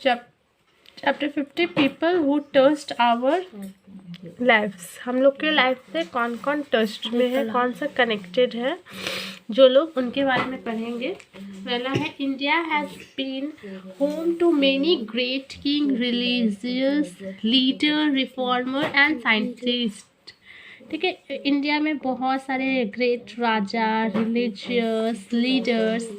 Chapter 50 people who touched our lifes. हम लोग के लाइफ से कौन कौन टच्ड में है, कौन सा कनेक्टेड है, जो लोग उनके बारे में पढ़ेंगे। पहला है India has been home to many great king, religious leader, reformer and scientist. ठीक है, इंडिया में बहुत सारे ग्रेट राजा, रिलीजियस लीडर्स,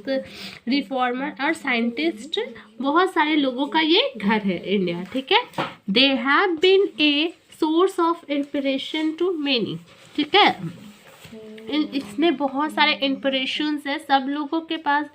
रिफॉर्मर और साइंटिस्ट, बहुत सारे लोगों का ये घर है इंडिया। ठीक है, they have been a source of inspiration to many. ठीक है, इसमें बहुत सारे इंस्पिरेशंस है सब लोगों के पास।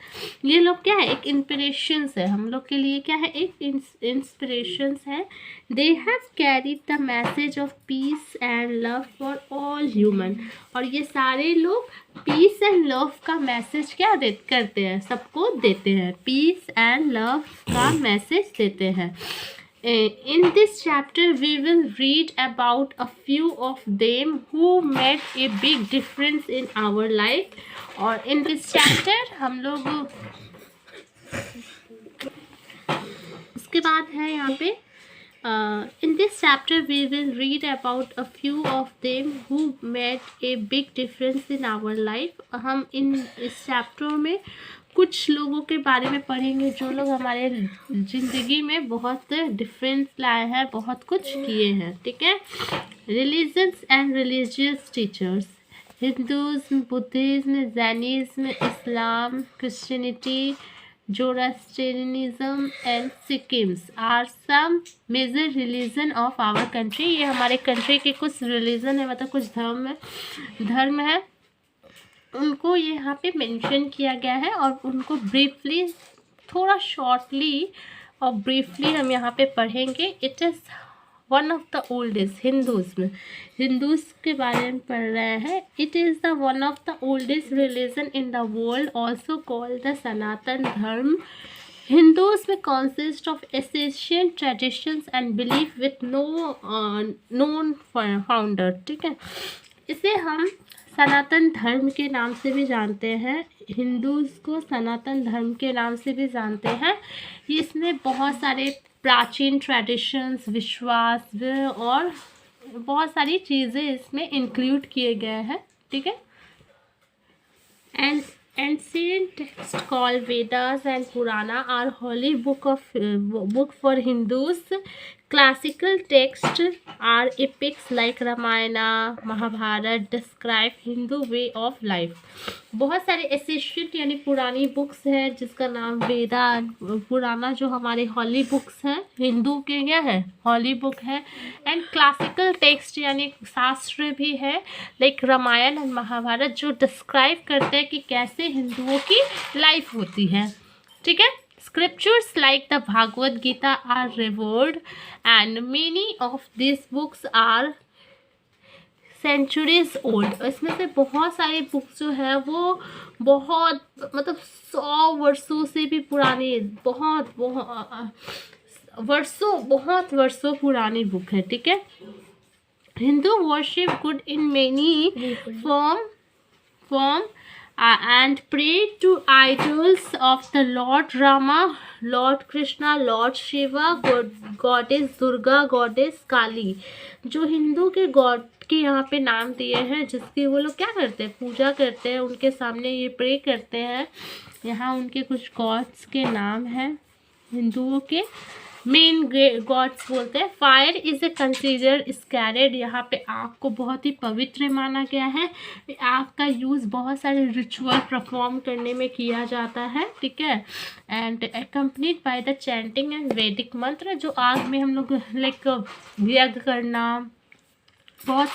ये लोग क्या है, एक इंस्पिरेशंस है हम लोग के लिए, क्या है, एक इंस्पिरेशंस है। They have carried the message of peace and love for all human. और ये सारे लोग पीस एंड लव का मैसेज क्या करते हैं, सबको देते हैं, पीस एंड लव का मैसेज देते हैं। In this chapter we will read about a few of them who made a big difference in our life। और in this chapter हम लोग उसके बाद है यहाँ पे in this chapter we will read about a few of them who made a big difference in our life। हम इस चैप्टर में कुछ लोगों के बारे में पढ़ेंगे जो लोग हमारे ज़िंदगी में बहुत डिफरेंस लाए हैं, बहुत कुछ किए हैं। ठीक है, religions and religious teachers. Hinduism, Buddhism, Jainism, Islam, Christianity, Zoroastrianism and Sikhism are some major religion of our country. ये हमारे कंट्री के कुछ रिलीजन है, मतलब कुछ धर्म है, उनको ये यहाँ पे मेंशन किया गया है। और उनको ब्रीफली, थोड़ा शॉर्टली और ब्रीफली हम यहाँ पे पढ़ेंगे। It is one of the oldest, Hindus के बारे में पढ़ रहे हैं। It is the one of the oldest religion in the world, also called the Sanatan dharma. Hinduism consists of ancient traditions and belief with no known founder। ठीक है, इसे हम सनातन धर्म के नाम से भी जानते हैं, हिंदूज़ को सनातन धर्म के नाम से भी जानते हैं। इसमें बहुत सारे प्राचीन ट्रेडिशंस, विश्वास और बहुत सारी चीज़ें इसमें इंक्लूड किए गए हैं। ठीक है, ancient texts called Vedas and Purana are holy book for Hindus। Classical texts are epics like Ramayana, Mahabharata describe Hindu way of life। बहुत सारे एसेंशियट यानी पुरानी बुक्स हैं जिसका नाम वेदा, पुराना जो हमारे हॉली बुक्स हैं, हिंदू के क्या है, हॉली बुक है। एंड क्लासिकल टेक्स्ट यानी शास्त्र भी है, लाइक रामायण एंड महाभारत, जो डिस्क्राइब करते हैं कि कैसे हिंदुओं की लाइफ होती है। ठीक है, Scriptures like the Bhagavad Gita are revered and many of these books are centuries old। इसमें से बहुत सारी बुक्स जो है वो बहुत, मतलब 100 वर्षों से भी पुरानी, बहुत वर्षों पुरानी बुक है। ठीक है, Hindu worship good in many form and pray to idols of the Lord Rama, Lord Krishna, Lord Shiva, Goddess Durga, Goddess Kali। जो हिंदू के गॉड के यहाँ पे नाम दिए हैं, जिसकी वो लोग क्या करते हैं, पूजा करते हैं, उनके सामने ये प्रे करते हैं। यहाँ उनके कुछ गॉड्स के नाम हैं हिंदुओं के, मेन गॉड्स बोलते हैं। फायर इज़ ए कंसीडर स्कैरेड, यहाँ पे आग को बहुत ही पवित्र माना गया है। आग का यूज़ बहुत सारे रिचुअल परफॉर्म करने में किया जाता है। ठीक है, and accompanied by the chanting and वैदिक मंत्र, जो आग में हम लोग लाइक यज्ञ करना, बहुत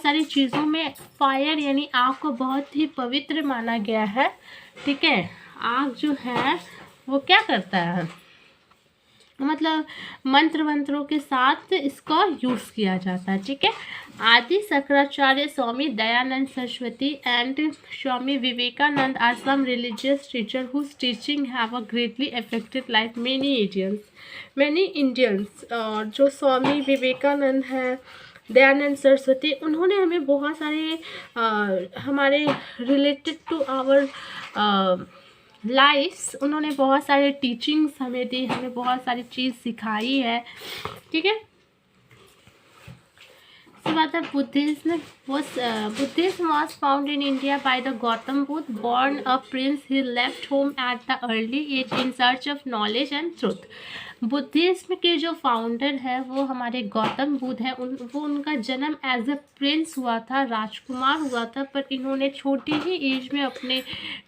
सारी चीज़ों में फायर यानी आग को बहुत ही पवित्र माना गया है। ठीक है, आग जो है वो क्या करता है, मतलब मंत्रों के साथ इसका यूज़ किया जाता है। ठीक है, Adi Shankaracharya, Swami Dayanand Saraswati and Swami Vivekananda are some religious teacher whose teaching have a greatly affected life many Indians. और जो स्वामी विवेकानंद हैं, दयानंद सरस्वती, उन्होंने हमें बहुत सारे हमारे रिलेटेड टू आवर लाइफ्स, उन्होंने बहुत सारे टीचिंग्स हमें दी, हमें बहुत सारी चीज़ सिखाई है, ठीक है। इसके बाद Buddhism was found in India by the Gautam Buddha, born a prince. He left home at the early age in search of knowledge and truth. Buddhism के जो फाउंडर है वो हमारे गौतम बुद्ध है। वो उनका जन्म एज अ प्रिंस हुआ था, राजकुमार हुआ था, पर इन्होंने छोटी ही एज में अपने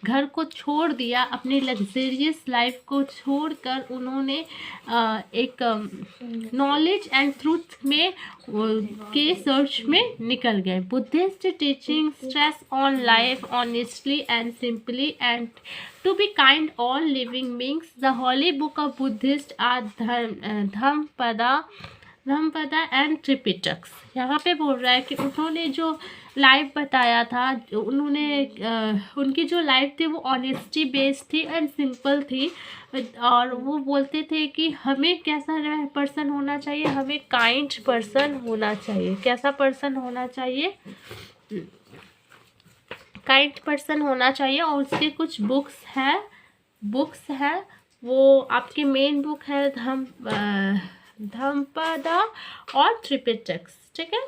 घर को छोड़ दिया, अपनी लग्जरियस लाइफ को छोड़कर उन्होंने एक नॉलेज एंड ट्रूथ में के सर्च में निकल गए। Buddhist teaching stress on life honestly and simply and to be kind all living beings. The holy book of Buddhists are Dhammapada and Tripitakas. यहाँ पे बोल रहा है कि उन्होंने जो लाइफ बताया था, उन्होंने उनकी जो लाइफ थी वो ऑनेस्टी बेस्ड थी एंड सिंपल थी, और वो बोलते थे कि हमें कैसा पर्सन होना चाहिए, हमें काइंड पर्सन होना चाहिए। कैसा पर्सन होना चाहिए? काइंड पर्सन होना चाहिए। और उसके कुछ बुक्स है वो आपकी मेन बुक है धम्मपदा और त्रिपिटक्स, ठीक है।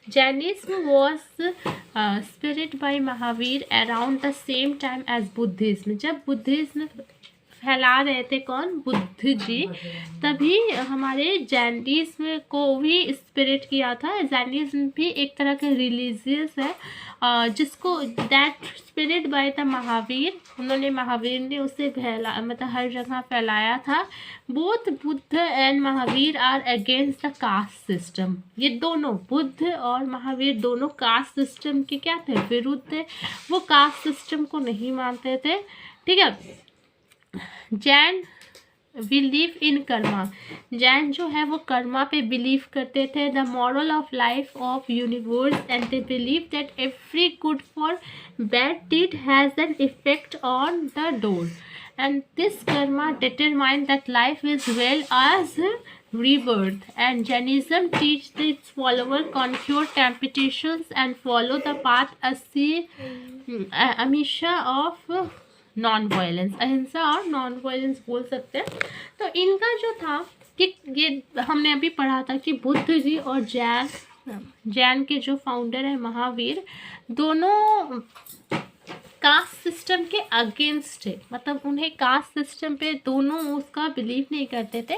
Jainism was spread by Mahavira around the same time as Buddhism. जब बुद्धिज्म फैला रहे थे कौन? बुद्ध जी। तभी हमारे जैनिज्म को भी स्पिरिट किया था। जैनिज्म भी एक तरह का रिलीजियस है जिसको that spirit by the Mahavira, उन्होंने महावीर ने उसे मतलब हर जगह फैलाया था। Both Buddha and Mahavira are against the caste system. ये दोनों बुद्ध और महावीर दोनों कास्ट सिस्टम के क्या थे? विरुद्ध थे। वो कास्ट सिस्टम को नहीं मानते थे, ठीक है। Jain believe in karma. जैन जो है वो कर्मा पे बिलीव करते थे। The moral of life of universe and they believe that every good for bad deed has an effect on the doer and this karma determine that life is well as rebirth. And Jainism teach its follower conquer temptations and follow the path अहिंसा of non violence. अहिंसा और non violence बोल सकते हैं। तो इनका जो था कि ये हमने अभी पढ़ा था कि बुद्ध जी और जैन के जो फाउंडर है महावीर, दोनों कास्ट सिस्टम के अगेंस्ट थे। मतलब उन्हें कास्ट सिस्टम पे दोनों उसका बिलीव नहीं करते थे।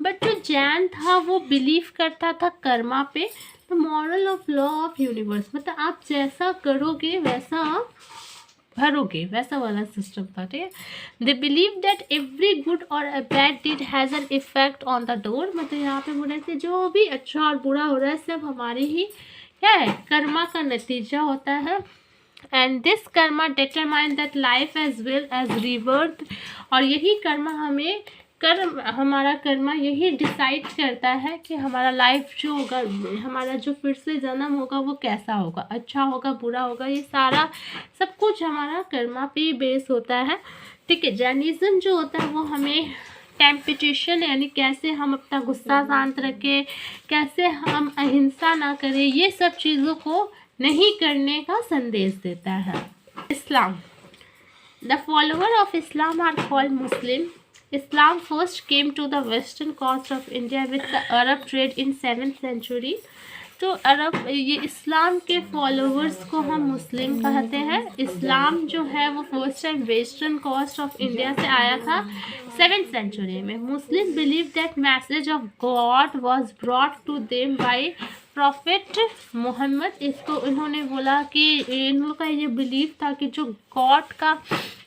बट जो जैन था वो बिलीव करता था कर्मा पे, the moral of law of universe. मतलब आप जैसा करोगे वैसा आप भरोगे, वैसा वाला सिस्टम था, ठीक है। They believe that every good or a bad deed has an effect on the doer. मतलब यहाँ पे बोल रहे थे जो भी अच्छा और बुरा हो रहा है सब हमारे ही क्या है, कर्मा का नतीजा होता है। And this karma determine that life as well as rebirth. और यही कर्मा हमें हमारा कर्मा यही डिसाइड करता है कि हमारा लाइफ जो होगा, हमारा जो फिर से जन्म होगा वो कैसा होगा, अच्छा होगा बुरा होगा, ये सारा सब कुछ हमारा कर्मा पे ही बेस होता है, ठीक है। जैनिज्म जो होता है वो हमें टेम्पटेशन यानी कैसे हम अपना गुस्सा शांत रखें, कैसे हम अहिंसा ना करें, ये सब चीज़ों को नहीं करने का संदेश देता है। Islam. The follower of Islam are called Muslim. Islam first came to the western coast of India with the Arab trade in 7th century. तो ये इस्लाम के फॉलोअर्स को हम मुस्लिम कहते हैं। इस्लाम जो है वो first time western coast of India से आया था 7th सेंचुरी में। Muslim believe that message of God was brought to them by prophet Mohammed. इसको इन्होंने बोला कि इन लोगों का ये बिलीव था कि जो गॉड का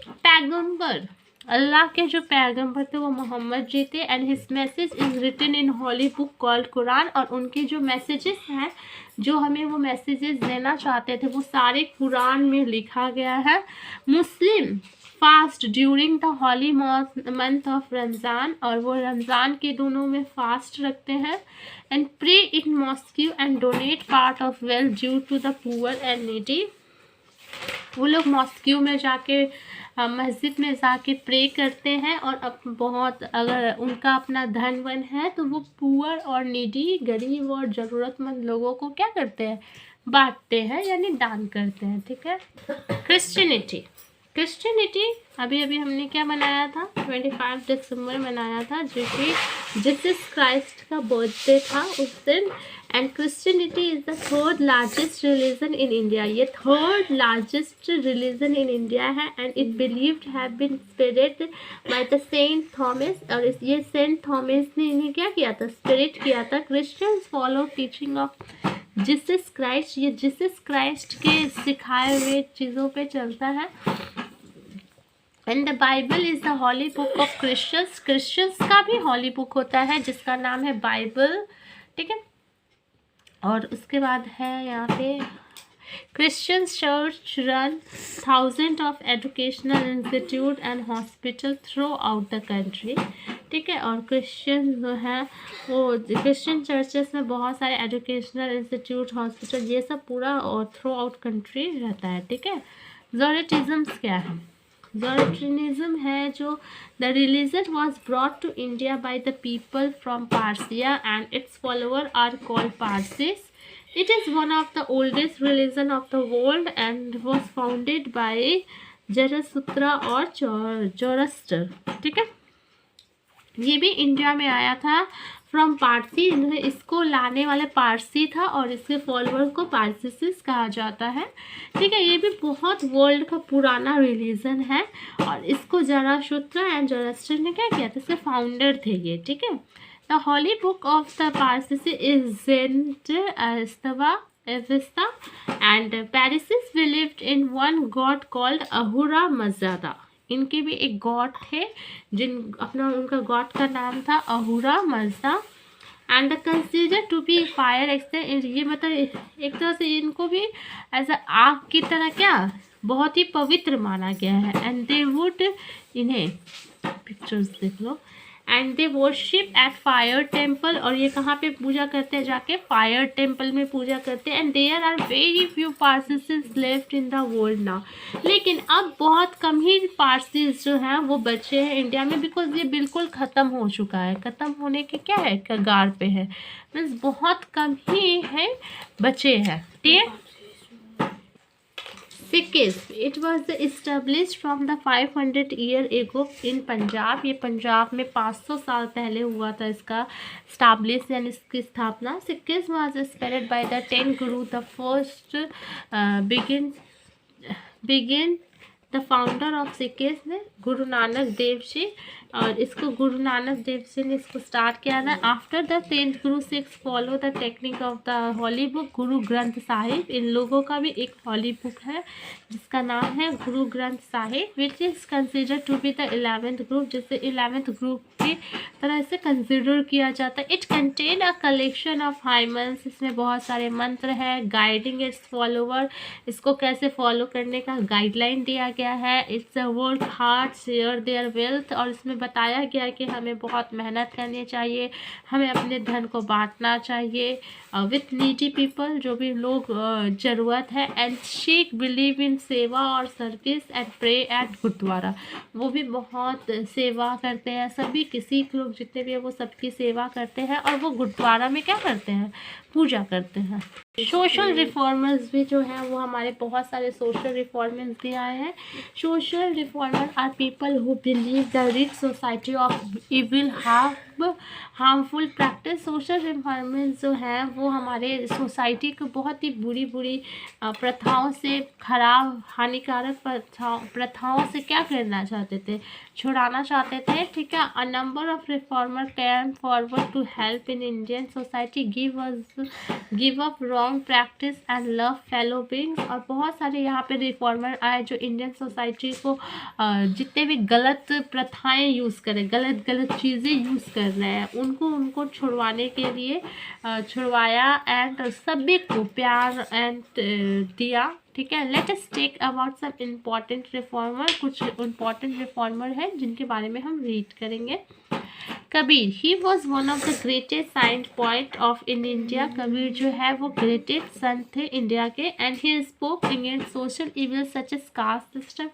पैगंबर, अल्लाह के जो पैगंबर थे वो मोहम्मद जी थे। And his message is written in holy book called Quran. और उनके जो मैसेजेस हैं, जो हमें वो मैसेजेस देना चाहते थे, वो सारे कुरान में लिखा गया है। Muslim fast during the holy month of Ramzan. और वो रमज़ान के दोनों में फास्ट रखते हैं। And pray in mosque and donate part of wealth due to the poor and needy. वो लोग मॉस्क्यू में जाके मस्जिद में जाके प्रे करते हैं और अब बहुत अगर उनका अपना धन वन है तो वो पुअर और नीडी, गरीब और ज़रूरतमंद लोगों को क्या करते हैं, बांटते हैं यानी दान करते हैं, ठीक है। क्रिश्चियनिटी अभी अभी हमने क्या मनाया था, 25 दिसंबर मनाया था, जो कि जीसस क्राइस्ट का बर्थडे था उस दिन। And Christianity is the third largest religion in India, ये third largest religion in India है। And it believed have been spirit by the saint Thomas, और ये सेंट थॉमस ने इन्हें क्या किया था, स्पिरिट किया था। Christians follow teaching of Jesus Christ, ये जीसस क्राइस्ट के सिखाए हुए चीज़ों पे चलता है। And the Bible is the holy book of Christians, Christians का भी हॉली बुक होता है जिसका नाम है बाइबल, ठीक है। और उसके बाद है यहाँ पे Christians church run thousand of educational institute and hospital through out the country, ठीक है। और क्रिश्चियन जो है वो क्रिश्चियन चर्चेस में बहुत सारे एजुकेशनल इंस्टीट्यूट, हॉस्पिटल, ये सब पूरा और थ्रू आउट कंट्री रहता है, ठीक है। ज़ोरेटिज़म्स क्या है, ज़ोरेट्रिनिज्म है जो the religion was brought to India by the people from Persia and its follower are called Parsis. It is one of the oldest religion of the world and was founded by Zarathustra और Zoroaster, ठीक है। ये भी India में आया था from Parsi, इसको लाने वाला पारसी था और इसके फॉलोअर को पारसिस कहा जाता है, ठीक है। ये भी बहुत वर्ल्ड का पुराना रिलीजन है और इसको जराशुत्रा एंड जोरास्टर ने क्या किया था, इसके फाउंडर थे ये, ठीक है। The holy book of the Parsis is Zend Avesta, and Parsis believed in one god called Ahura Mazda. इनके भी एक गॉड थे उनका गॉड का नाम था Ahura Mazda. And consider to be fire extent, ये मतलब एक तरह से इनको भी ऐसा आग की तरह क्या बहुत ही पवित्र माना गया है। एंड दे वुड, इन्हें पिक्चर्स देख लो, and they worship at fire temple, और ये कहाँ पे पूजा करते हैं, जाके फायर टेम्पल में पूजा करते हैं। And there are very few Parsis left in the world now, लेकिन अब बहुत कम ही पार्सिस जो हैं वो बचे हैं इंडिया में, बिकॉज ये बिल्कुल ख़त्म हो चुका है, ख़त्म होने के क्या है कगार पे है, मीन्स बहुत कम ही है बचे हैं, ठीक है। Sikhism, it was established from the 500 year ago in Punjab, ये पंजाब में 500 साल पहले हुआ था इसका स्टैब्लिश यानी इसकी स्थापना। Sikhism was spread by the 10 Guru, the first begin the founder of Sikhism Guru Nanak Dev ji, और इसको गुरु नानक देव जी ने इसको स्टार्ट किया था। After the 10th Guru Sikhs follow the technique of the holy book Guru Granth Sahib. इन लोगों का भी एक हॉली बुक है जिसका नाम है Guru Granth Sahib, which is consider to be the 11th group, जिसे 11th ग्रुप की तरह से कंसिडर किया जाता है। It contain a collection of हाइमन्स, इसमें बहुत सारे मंत्र है, गाइडिंग इट्स फॉलोवर, इसको कैसे फॉलो करने का गाइडलाइन दिया गया है। It's a work hard share their wealth, और इसमें बताया गया कि हमें बहुत मेहनत करनी चाहिए, हमें अपने धन को बांटना चाहिए विथ नीडी पीपल, जो भी लोग ज़रूरत है। And Sikh believe in seva और service and pray at gurudwara, वो भी बहुत सेवा करते हैं, सभी किसी लोग जितने भी है वो सबकी सेवा करते हैं और वो गुरुद्वारा में क्या करते हैं, पूजा करते हैं। सोशल रिफॉर्मर्स भी जो हैं वो हमारे बहुत सारे सोशल रिफॉर्मर्स भी आए हैं। Social reformer are people who believe the rich society of evil harmful practice. Social reformers जो हैं वो हमारे सोसाइटी को बहुत ही बुरी प्रथाओं से, खराब हानिकारक प्रथाओं से क्या करना चाहते थे, छुड़ाना चाहते थे, ठीक है। A number of reformer came forward to help in Indian society give up wrong practice and love fellow beings. और बहुत सारे यहाँ पे रिफॉर्मर आए जो इंडियन सोसाइटी को जितने भी गलत प्रथाएं यूज़ करें, गलत चीज़ें यूज़ कर रहे हैं, उनको छुड़वाने के लिए छुड़वाया एंड सभी को प्यार एंड दिया, ठीक है। Let us take about some important reformer, कुछ इम्पॉर्टेंट रिफॉर्मर हैं जिनके बारे में हम रीड करेंगे। Kabir, he was one of the greatest saint point of in India. Kabir जो है वो ग्रेटेस्ट संत थे इंडिया के। And he spoke against social evil such as caste system.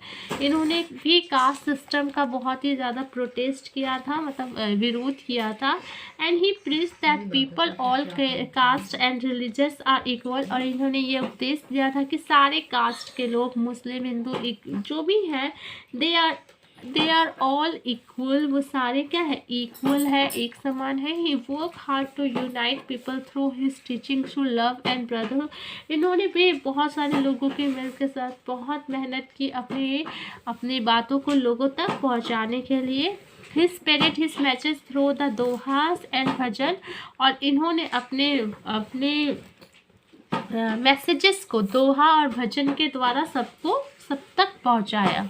इन्होंने भी कास्ट सिस्टम का बहुत ही ज़्यादा प्रोटेस्ट किया था, मतलब विरोध किया था। And he preach that people all caste and religious are equal. और इन्होंने ये उपदेश दिया था कि सारे कास्ट के लोग, मुस्लिम, हिंदू, जो भी हैं, दे आर ऑल इक्वल। वो सारे क्या है, इक्वल है, एक समान है। He work hard to unite people through his teaching to love and brotherhood. इन्होंने भी बहुत सारे लोगों के मिल के साथ बहुत मेहनत की अपनी बातों को लोगों तक पहुंचाने के लिए। He spread his message through the dohas and bhajan. और इन्होंने अपने मैसेजेस को दोहा और भजन के द्वारा सब तक पहुंचाया।